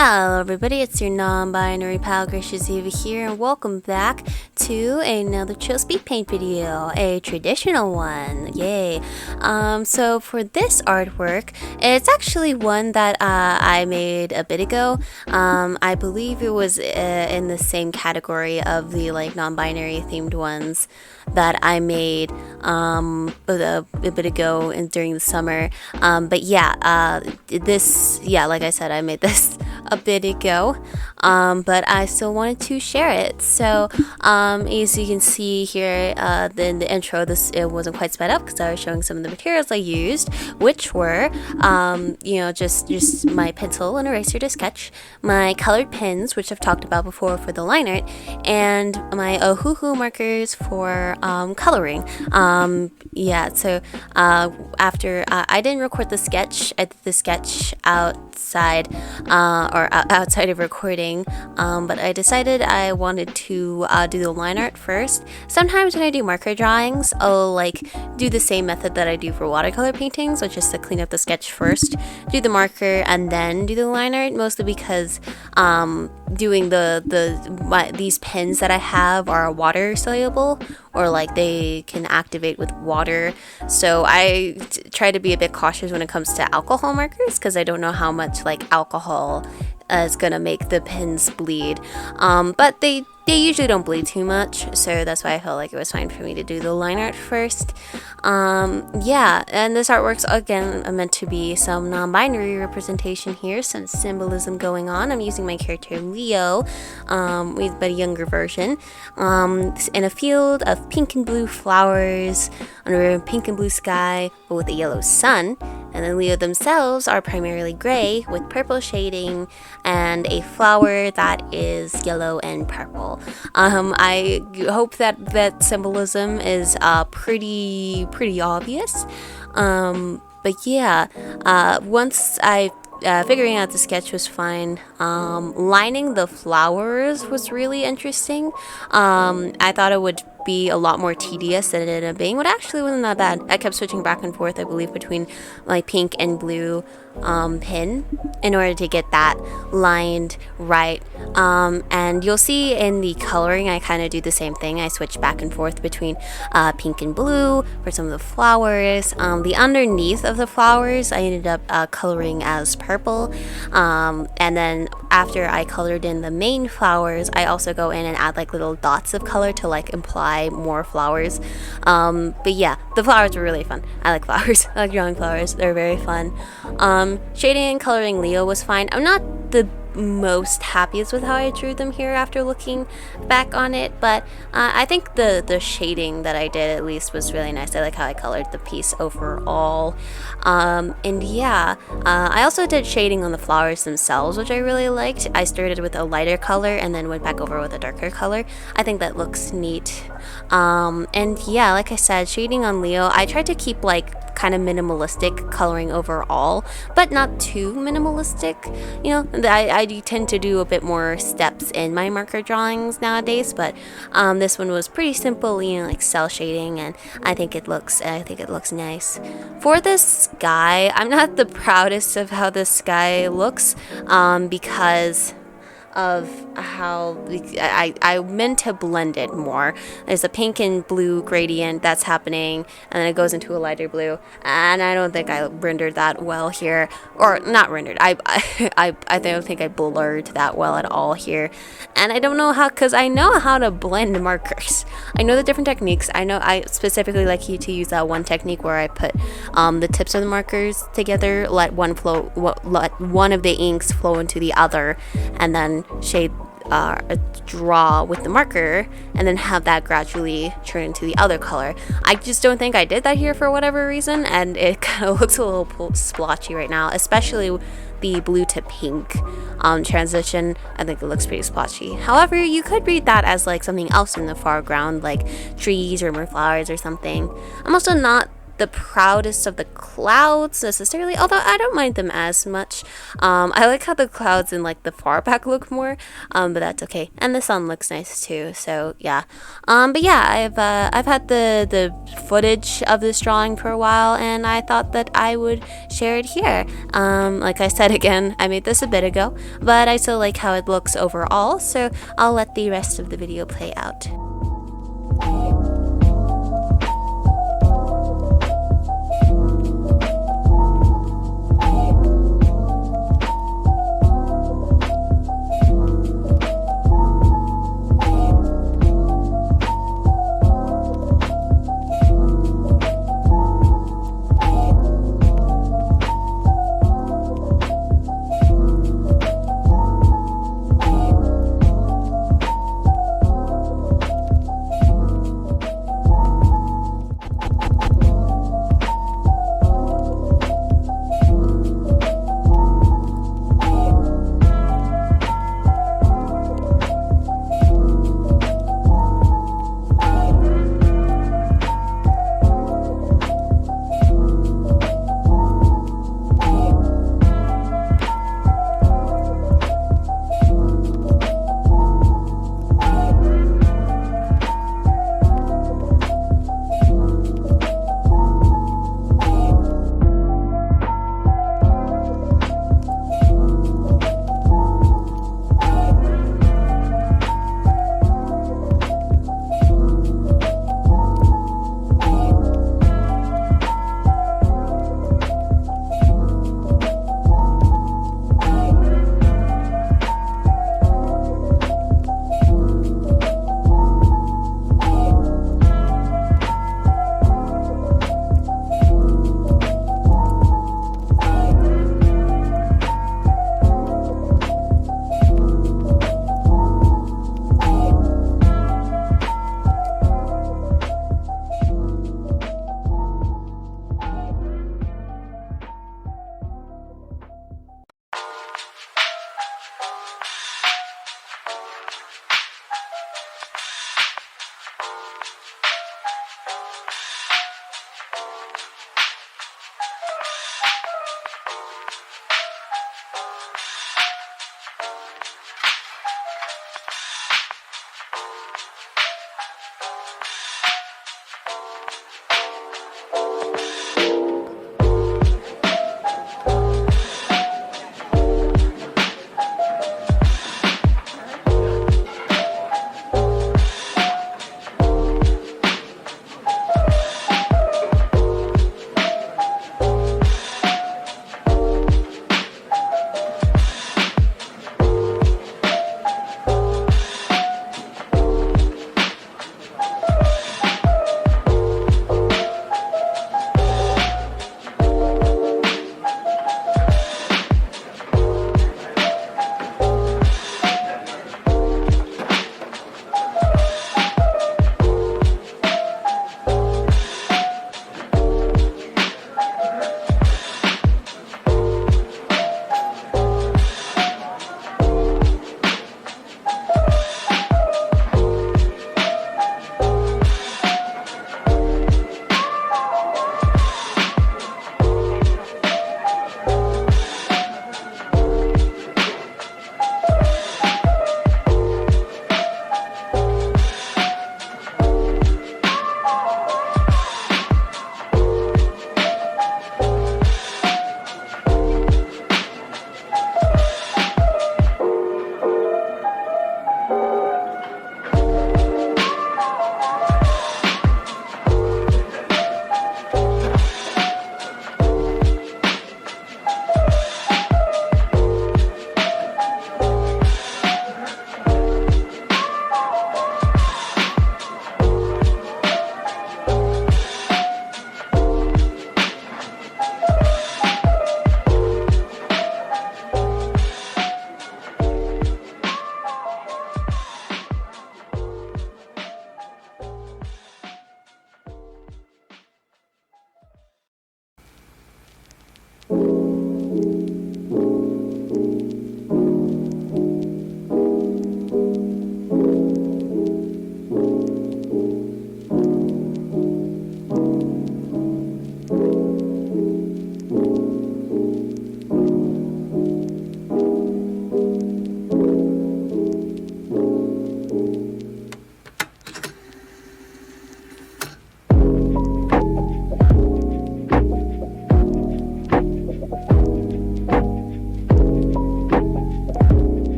Hello everybody, it's your non-binary pal Gracious E.V.A here, and welcome back to another chill speed paint video, a traditional one, yay. So for this artwork, it's actually one that I made a bit ago. I believe it was in the same category of the like non-binary themed ones that I made a bit ago during the summer. But yeah, like I said, I made this a bit ago, but I still wanted to share it. So as you can see here, in the intro, it wasn't quite sped up because I was showing some of the materials I used, which were just my pencil and eraser to sketch, my colored pens, which I've talked about before for the line art, and my Ohuhu markers for coloring. So after I didn't record the sketch, I did the sketch outside outside of recording, but I decided I wanted to do the line art first. Sometimes when I do marker drawings, I'll do the same method that I do for watercolor paintings, which is to clean up the sketch first, do the marker, and then do the line art, mostly because doing these pens that I have are water soluble, or they can activate with water, so I try to be a bit cautious when it comes to alcohol markers, because I don't know how much alcohol is gonna make the pens bleed, but they usually don't bleed too much, so that's why I felt like it was fine for me to do the line art first. And this artwork's again meant to be some non-binary representation here, some symbolism going on. I'm using my character Leo, with a younger version, in a field of pink and blue flowers under a pink and blue sky, but with a yellow sun. And then Leo themselves are primarily gray with purple shading and a flower that is yellow and purple. I hope that symbolism is pretty obvious. But yeah, once I figuring out the sketch was fine. Lining the flowers was really interesting. I thought it would be a lot more tedious than it ended up being, but actually wasn't that bad. I kept switching back and forth, I believe, between my pink and blue pen in order to get that lined right. And you'll see in the coloring I kind of do the same thing. I switch back and forth between pink and blue for some of the flowers. The underneath of the flowers I ended up coloring as purple, and then after I colored in the main flowers, I also go in and add little dots of color to imply more flowers. But yeah, the flowers were really fun. I like flowers. I like drawing flowers. They're very fun. Shading and coloring Leo was fine. I'm not the most happiest with how I drew them here after looking back on it, but I think the shading that I did at least was really nice. I like how I colored the piece overall. And yeah, I also did shading on the flowers themselves, which I really liked. I started with a lighter color and then went back over with a darker color. I think that looks neat. And yeah, like I said, shading on Leo, I tried to keep kind of minimalistic coloring overall, but not too minimalistic. I tend to do a bit more steps in my marker drawings nowadays, but this one was pretty simple, cell shading, and I think it looks nice. For this sky, I'm not the proudest of how this sky looks, because of how I meant to blend it more. There's a pink and blue gradient that's happening, and then it goes into a lighter blue, and I don't think I rendered that well here, or not rendered. I don't think I blurred that well at all here, and I don't know how, because I know how to blend markers. I know the different techniques. I specifically like to use that one technique where I put the tips of the markers together, let one of the inks flow into the other, and then shade draw with the marker, and then have that gradually turn into the other color. I just don't think I did that here for whatever reason, and it kind of looks a little splotchy right now, especially the blue to pink transition. I think it looks pretty splotchy. However, you could read that as something else in the foreground, like trees or more flowers or something. I'm also not the proudest of the clouds necessarily, although I don't mind them as much. I like how the clouds in like the far back look more, but that's okay. And the sun looks nice too, so yeah. But yeah, I've had the footage of this drawing for a while, and I thought that I would share it here. Like I said again, I made this a bit ago, but I still like how it looks overall, so I'll let the rest of the video play out.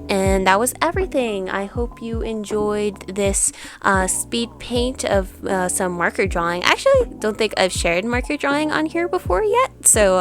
And that was everything. I hope you enjoyed this speed paint of some marker drawing. I actually don't think I've shared marker drawing on here before yet, so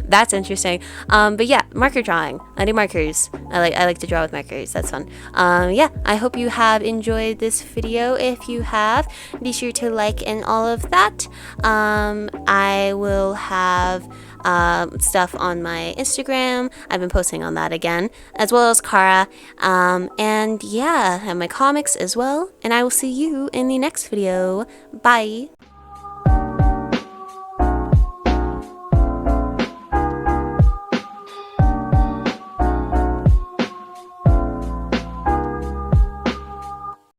that's interesting. But yeah, marker drawing. I do markers. I like to draw with markers. That's fun. Yeah, I hope you have enjoyed this video. If you have, be sure to like and all of that. I will have stuff on my Instagram. I've been posting on that again, as well as Kara. And yeah, and my comics as well. And I will see you in the next video. Bye.